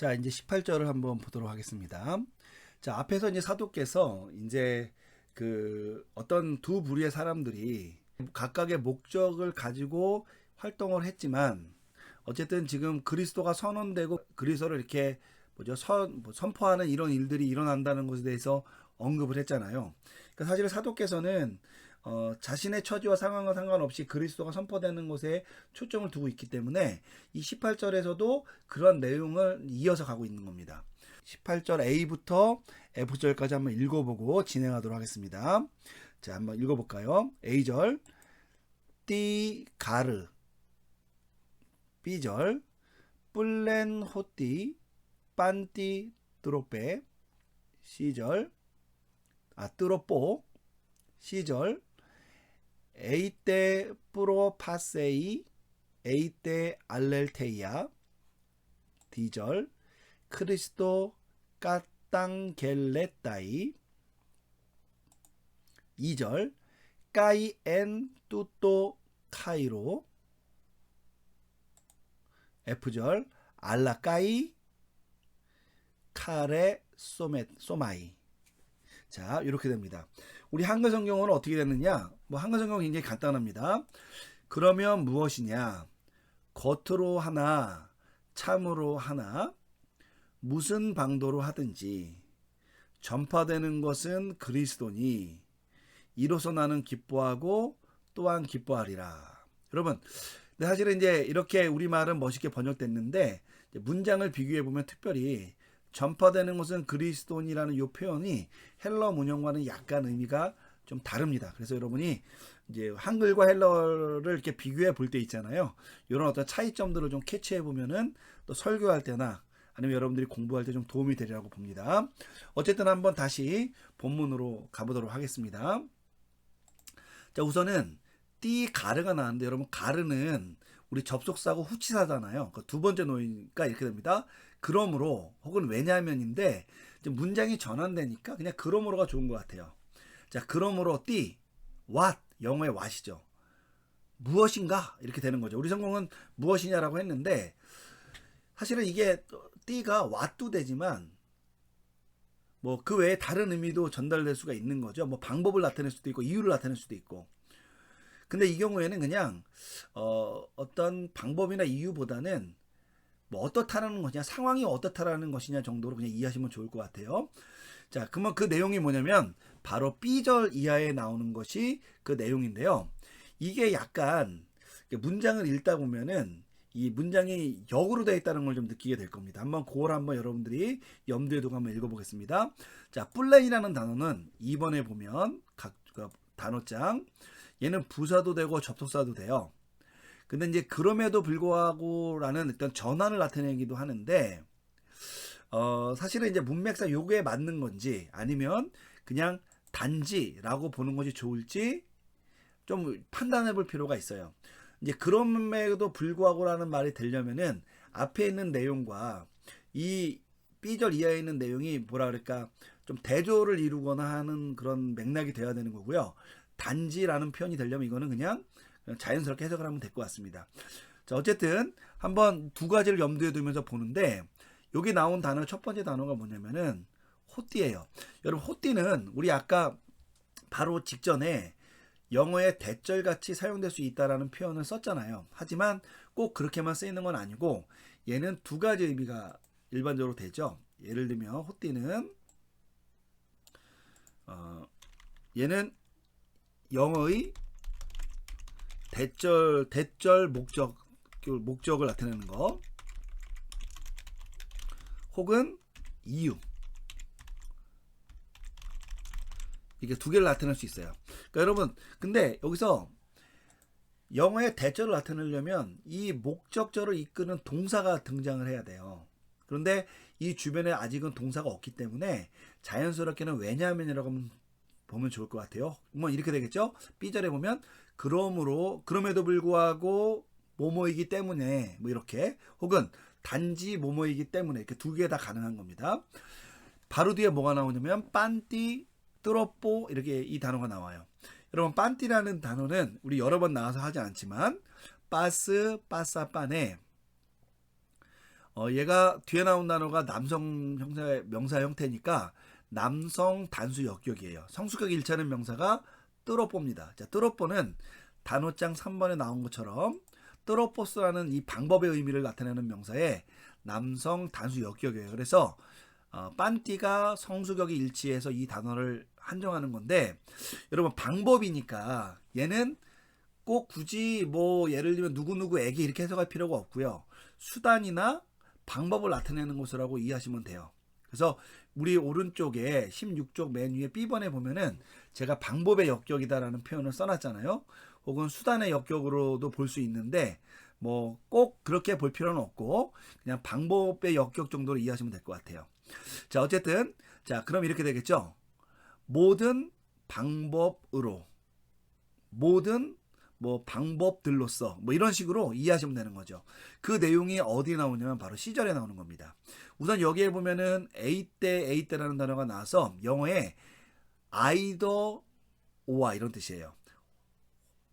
자, 이제 18절을 한번 보도록 하겠습니다. 자, 앞에서 이제 사도께서 이제 그 어떤 두 부류의 사람들이 각각의 목적을 가지고 활동을 했지만 어쨌든 지금 그리스도가 선언되고 그리스도를 이렇게 선포하는 이런 일들이 일어난다는 것에 대해서 언급을 했잖아요. 그러니까 사실 사도께서는 자신의 처지와 상황과 상관없이 그리스도가 선포되는 것에 초점을 두고 있기 때문에 이 18절에서도 그런 내용을 이어서 가고 있는 겁니다. 18절 A부터 F절까지 한번 읽어보고 진행하도록 하겠습니다. 자, 한번 읽어볼까요? A절 띠 가르, B절 뿔렌 호띠 빤띠 뚜로페, C절 뚜로뽀, C절 에이테 프로파세이 에이테 알렐테이아, D절 크리스토 까땅겔레따이, 2절 까이 엔 뚜또 카이로, F절 알라까이 카레 소마이. 자, 이렇게 됩니다. 우리 한글 성경은 어떻게 됐느냐? 한글 성경은 굉장히 간단합니다. 그러면 무엇이냐? 겉으로 하나, 참으로 하나, 무슨 방도로 하든지 전파되는 것은 그리스도니 이로써 나는 기뻐하고 또한 기뻐하리라. 여러분, 사실은 이제 이렇게 우리말은 멋있게 번역됐는데 문장을 비교해 보면 특별히 전파되는 것은 그리스도니라는 이 표현이 헬러 문형과는 약간 의미가 좀 다릅니다. 그래서 여러분이 이제 한글과 헬러를 이렇게 비교해 볼 때 있잖아요. 이런 어떤 차이점들을 좀 캐치해 보면은 또 설교할 때나 아니면 여러분들이 공부할 때 좀 도움이 되리라고 봅니다. 어쨌든 한번 다시 본문으로 가보도록 하겠습니다. 자, 우선은 띠 가르가 나왔는데 여러분 가르는 우리 접속사고 후치사잖아요. 그 두 번째 놓이니까 이렇게 됩니다. 그러므로 혹은 왜냐하면인데 문장이 전환되니까 그냥 그러므로가 좋은 것 같아요. 자, 그러므로 띠, what, 영어의 what이죠. 무엇인가 이렇게 되는 거죠. 우리 성경은 무엇이냐라고 했는데 사실은 이게 띠가 what도 되지만 그 외에 다른 의미도 전달될 수가 있는 거죠. 방법을 나타낼 수도 있고 이유를 나타낼 수도 있고. 근데 이 경우에는 그냥 어떤 방법이나 이유보다는 어떻다라는 것이냐, 상황이 어떻다라는 것이냐 정도로 그냥 이해하시면 좋을 것 같아요. 자, 그러면 그 내용이 뭐냐면 바로 B절 이하에 나오는 것이 그 내용인데요. 이게 약간 문장을 읽다 보면은 이 문장이 역으로 되어 있다는 걸 좀 느끼게 될 겁니다. 그걸 한번 여러분들이 염두에 두고 한번 읽어보겠습니다. 자, 뿔렌이라는 단어는 2번에 보면 각 단어장 얘는 부사도 되고 접속사도 돼요. 근데 이제 그럼에도 불구하고라는 어떤 전환을 나타내기도 하는데 사실은 이제 문맥상 요거에 맞는 건지 아니면 그냥 단지라고 보는 것이 좋을지 좀 판단해 볼 필요가 있어요. 이제 그럼에도 불구하고라는 말이 되려면은 앞에 있는 내용과 이 B절 이하에 있는 내용이 뭐라 그럴까 좀 대조를 이루거나 하는 그런 맥락이 돼야 되는 거고요. 단지라는 표현이 되려면 이거는 그냥 자연스럽게 해석을 하면 될 것 같습니다. 자, 어쨌든 한번 두 가지를 염두에 두면서 보는데 여기 나온 단어 첫 번째 단어가 뭐냐면은 호띠예요. 여러분 호띠는 우리 아까 바로 직전에 영어의 대절같이 사용될 수 있다라는 표현을 썼잖아요. 하지만 꼭 그렇게만 쓰이는 건 아니고 얘는 두 가지 의미가 일반적으로 되죠. 예를 들면 호띠는 얘는 영어의 대절 목적을 나타내는 거 혹은 이유 이게 두 개를 나타낼 수 있어요. 그러니까 여러분 근데 여기서 영어의 대절을 나타내려면 이 목적절을 이끄는 동사가 등장을 해야 돼요. 그런데 이 주변에 아직은 동사가 없기 때문에 자연스럽게는 왜냐하면이라고 보면 좋을 것 같아요. 이렇게 되겠죠. B절에 보면 그럼에도 불구하고 뭐뭐이기 때문에 이렇게 혹은 단지 뭐뭐이기 때문에 이렇게 두 개 다 가능한 겁니다. 바로 뒤에 뭐가 나오냐면 빤띠 뚜로뽀 이렇게 이 단어가 나와요. 여러분 빤띠라는 단어는 우리 여러 번 나와서 하지 않지만 빠스 빠사빠네 얘가 뒤에 나온 단어가 남성 명사 형태니까 남성 단수 역격이에요. 성수격 일치하는 명사가 뜨로뽀입니다. 자, 뜨로뽀는 단어장 3번에 나온 것처럼 뜨로포스라는 이 방법의 의미를 나타내는 명사의 남성 단수 역격이에요. 그래서 빤띠가 성수격이 일치해서 이 단어를 한정하는 건데, 여러분 방법이니까 얘는 꼭 굳이 뭐 예를 들면 누구누구에게 이렇게 해석할 필요가 없고요. 수단이나 방법을 나타내는 것이라고 이해하시면 돼요. 그래서 우리 오른쪽에 16쪽 맨 위에 B번에 보면은 제가 방법의 역격이다라는 표현을 써놨잖아요. 혹은 수단의 역격으로도 볼 수 있는데 뭐 꼭 그렇게 볼 필요는 없고 그냥 방법의 역격 정도로 이해하시면 될 것 같아요. 자, 어쨌든 자, 그럼 이렇게 되겠죠. 모든 방법으로, 모든 뭐 방법들로서 뭐 이런 식으로 이해하시면 되는 거죠. 그 내용이 어디 나오냐면 바로 C절에 나오는 겁니다. 우선 여기에 보면은 A 때라는 단어가 나와서 영어에 either or 이런 뜻이에요.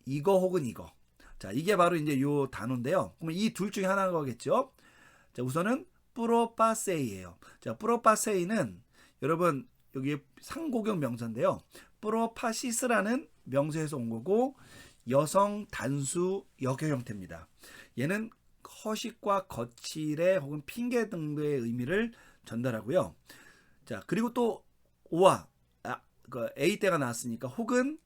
이거 혹은 이거. 자, 이게 바로 이제 요 단어인데요. 그럼 이 둘 중에 하나가겠죠. 자, 우선은 프로파세이예요. 자, 프로파세이는 여러분 여기 상고격 명사인데요. 프로파시스라는 명사에서 온 거고 여성 단수 역격 형태입니다. 얘는 허식과 거칠의 혹은 핑계 등의 의미를 전달하고요. 자, 그리고 또 오와 그 A 때가 나왔으니까 혹은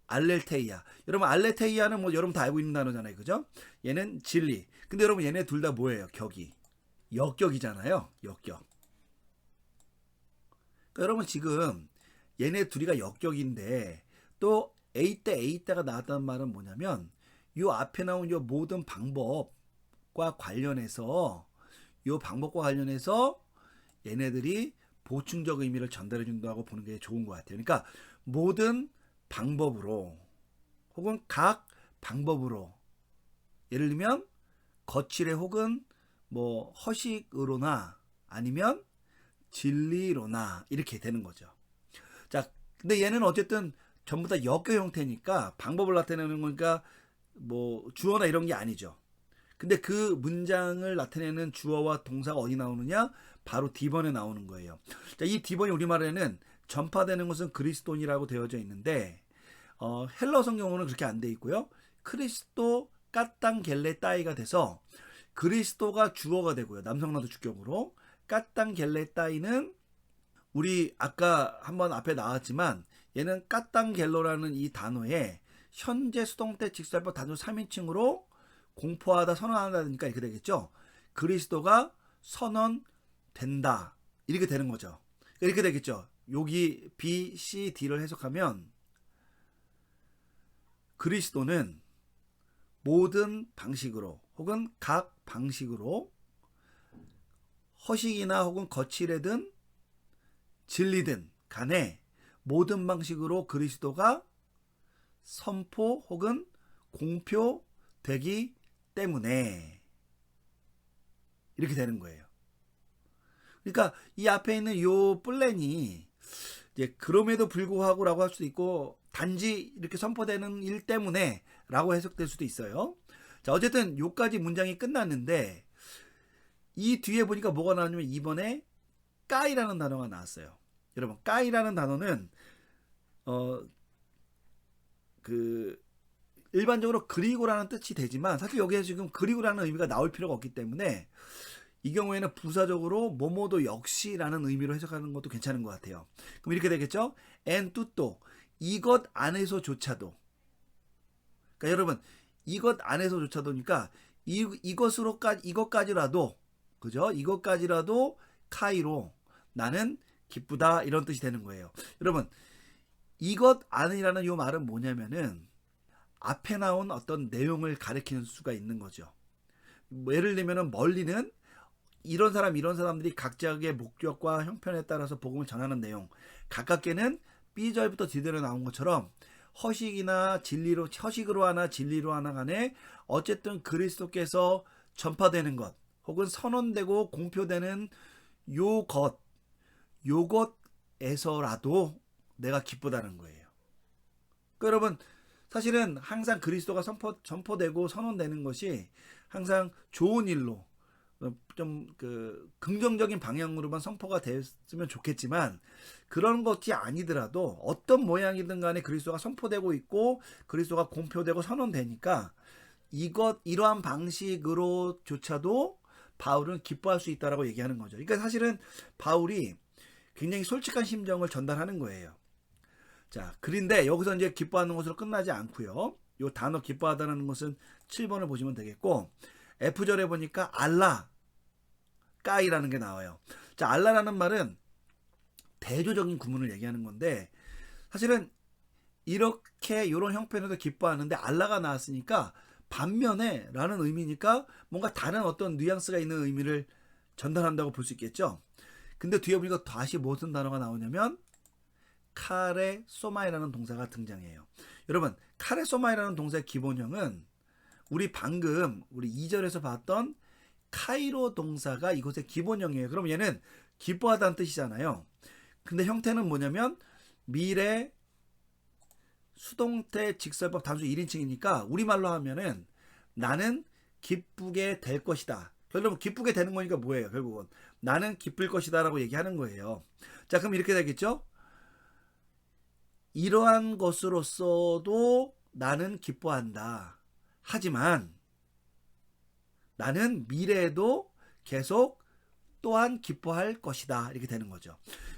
알렐테이아. 여러분 알렐테이아는 뭐 여러분 다 알고 있는 단어잖아요. 그죠? 얘는 진리. 근데 여러분 얘네 둘 다 뭐예요? 격이. 역격이잖아요. 역격. 그러니까 여러분 지금 얘네 둘이가 역격인데 또 A 때가 나왔다는 말은 뭐냐면 요 앞에 나온 요 모든 방법과 관련해서 얘네들이 보충적 의미를 전달해 준다고 보는 게 좋은 것 같아요. 그러니까 모든 방법으로 혹은 각 방법으로 예를 들면 거칠에 혹은 뭐 허식으로나 아니면 진리로나 이렇게 되는 거죠. 자, 근데 얘는 어쨌든 전부 다 역격 형태니까 방법을 나타내는 거니까 뭐 주어나 이런 게 아니죠. 근데 그 문장을 나타내는 주어와 동사가 어디 나오느냐? 바로 D번에 나오는 거예요. 자, 이 D번이 우리말에는 전파되는 것은 그리스도인이라고 되어져 있는데 헬러 성경으로는 그렇게 안 돼 있고요. 크리스도 까땅 겔레 따이가 돼서 그리스도가 주어가 되고요. 남성나도 주격으로 까땅 겔레 따이는 우리 아까 한번 앞에 나왔지만 얘는 까땅 겔로라는 이 단어에 현재 수동태 직설법 단수 3인칭으로 공포하다 선언한다니까 이렇게 되겠죠. 그리스도가 선언된다 이렇게 되는 거죠. 이렇게 되겠죠. 여기 B, C, D를 해석하면 그리스도는 모든 방식으로 혹은 각 방식으로 허식이나 혹은 거칠애든 진리든 간에 모든 방식으로 그리스도가 선포 혹은 공표되기 때문에 이렇게 되는 거예요. 그러니까 이 앞에 있는 요 플랜이 이제 그럼에도 불구하고라고 할 수도 있고 단지 이렇게 선포되는 일 때문에 라고 해석될 수도 있어요. 자, 어쨌든 요까지 문장이 끝났는데 이 뒤에 보니까 뭐가 나왔냐면 이번에 까이라는 단어가 나왔어요. 여러분 까이라는 단어는 그 일반적으로 그리고라는 뜻이 되지만 사실 여기에 지금 그리고라는 의미가 나올 필요가 없기 때문에 이 경우에는 부사적으로 뭐뭐도 역시라는 의미로 해석하는 것도 괜찮은 것 같아요. 그럼 이렇게 되겠죠? en tutto 이것 안에서조차도. 그러니까 여러분 이것 안에서조차도니까 이것까지라도 그죠? 이것까지라도 카이로 나는 기쁘다 이런 뜻이 되는 거예요. 여러분 이것 안이라는 이 말은 뭐냐면은 앞에 나온 어떤 내용을 가리키는 수가 있는 거죠. 뭐 예를 들면은 멀리는 이런 사람들이 각자의 목적과 형편에 따라서 복음을 전하는 내용. 가깝게는 B절부터 D절에 나온 것처럼 허식으로 하나 진리로 하나 간에 어쨌든 그리스도께서 전파되는 것 혹은 선언되고 공표되는 요것에서라도 내가 기쁘다는 거예요. 그러니까 여러분 사실은 항상 그리스도가 전포되고 선언되는 것이 항상 좋은 일로 좀 그 긍정적인 방향으로만 선포가 됐으면 좋겠지만 그런 것이 아니더라도 어떤 모양이든 간에 그리스도가 선포되고 있고 그리스도가 공표되고 선언되니까 이러한 방식으로조차도 바울은 기뻐할 수 있다라고 얘기하는 거죠. 그러니까 사실은 바울이 굉장히 솔직한 심정을 전달하는 거예요. 자, 그런데 여기서 이제 기뻐하는 것으로 끝나지 않고요. 요 단어 기뻐하다는 것은 7번을 보시면 되겠고 F절에 보니까 알라 까이라는 게 나와요. 자, 알라라는 말은 대조적인 구문을 얘기하는 건데 사실은 이렇게 이런 형편에도 기뻐하는데 알라가 나왔으니까 반면에 라는 의미니까 뭔가 다른 어떤 뉘앙스가 있는 의미를 전달한다고 볼 수 있겠죠. 근데 뒤에 보니까 다시 무슨 단어가 나오냐면 카레 소마이라는 동사가 등장해요. 여러분 카레 소마이라는 동사의 기본형은 우리 방금 우리 2절에서 봤던 카이로 동사가 이곳의 기본형이에요. 그럼 얘는 기뻐하다는 뜻이잖아요. 근데 형태는 뭐냐면 미래 수동태 직설법 단수 1인칭이니까 우리말로 하면은 나는 기쁘게 될 것이다. 결국은 기쁘게 되는 거니까 뭐예요? 결국은 나는 기쁠 것이다 라고 얘기하는 거예요. 자, 그럼 이렇게 되겠죠? 이러한 것으로서도 나는 기뻐한다. 하지만 나는 미래에도 계속 또한 기뻐할 것이다. 이렇게 되는 거죠.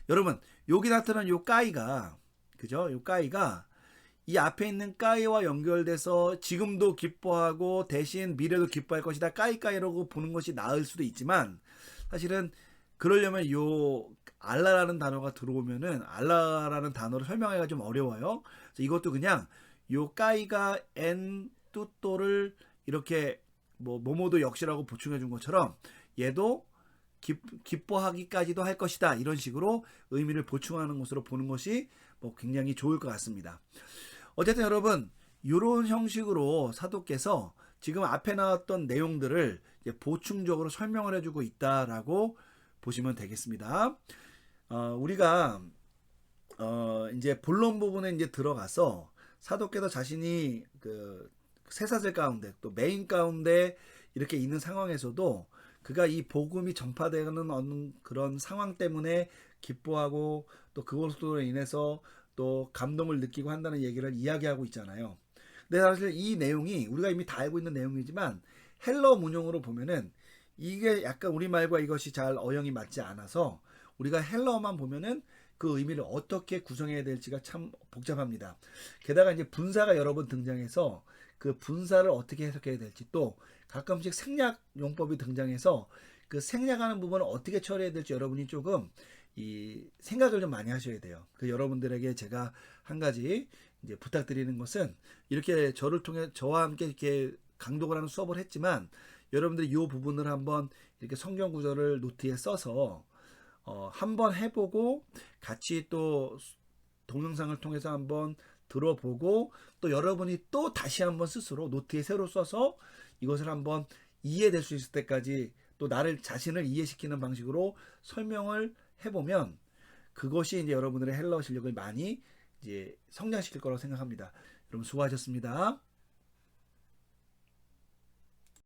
여러분, 여기 나타난 요 까이가, 그죠? 요 까이가 이 앞에 있는 까이와 연결돼서 지금도 기뻐하고 대신 미래도 기뻐할 것이다. 까이까이라고 보는 것이 나을 수도 있지만 사실은 그러려면 요 알라라는 단어가 들어오면은 알라라는 단어를 설명하기가 좀 어려워요. 그래서 이것도 그냥 요 까이가 엔 뚜또를 이렇게 뭐 모모도 역시라고 보충해 준 것처럼 얘도 기뻐하기까지도 할 것이다. 이런 식으로 의미를 보충하는 것으로 보는 것이 뭐 굉장히 좋을 것 같습니다. 어쨌든 여러분 이런 형식으로 사도께서 지금 앞에 나왔던 내용들을 이제 보충적으로 설명을 해주고 있다라고 보시면 되겠습니다. 우리가 이제 본론 부분에 이제 들어가서 사도께서 자신이 그 쇠사슬 가운데 또 메인 가운데 이렇게 있는 상황에서도 그가 이 복음이 전파되는 어느 그런 상황 때문에 기뻐하고 또 그것으로 인해서 또 감동을 느끼고 한다는 얘기를 이야기하고 있잖아요. 근데 사실 이 내용이 우리가 이미 다 알고 있는 내용이지만 헬러 문용으로 보면은 이게 약간 우리말과 이것이 잘 어영이 맞지 않아서 우리가 헬러어만 보면은 그 의미를 어떻게 구성해야 될지가 참 복잡합니다. 게다가 이제 분사가 여러 번 등장해서 그 분사를 어떻게 해석해야 될지 또 가끔씩 생략 용법이 등장해서 그 생략하는 부분을 어떻게 처리해야 될지 여러분이 조금 이 생각을 좀 많이 하셔야 돼요. 그 여러분들에게 제가 한 가지 이제 부탁드리는 것은 이렇게 저를 통해 저와 함께 이렇게 강독을 하는 수업을 했지만 여러분들이 이 부분을 한번 이렇게 성경 구절을 노트에 써서 한번 해보고 같이 또 동영상을 통해서 한번 들어보고 또 여러분이 또 다시 한번 스스로 노트에 새로 써서 이것을 한번 이해될 수 있을 때까지 또 나를 자신을 이해시키는 방식으로 설명을 해보면 그것이 이제 여러분들의 헬라어 실력을 많이 이제 성장시킬 거라고 생각합니다. 여러분 수고하셨습니다.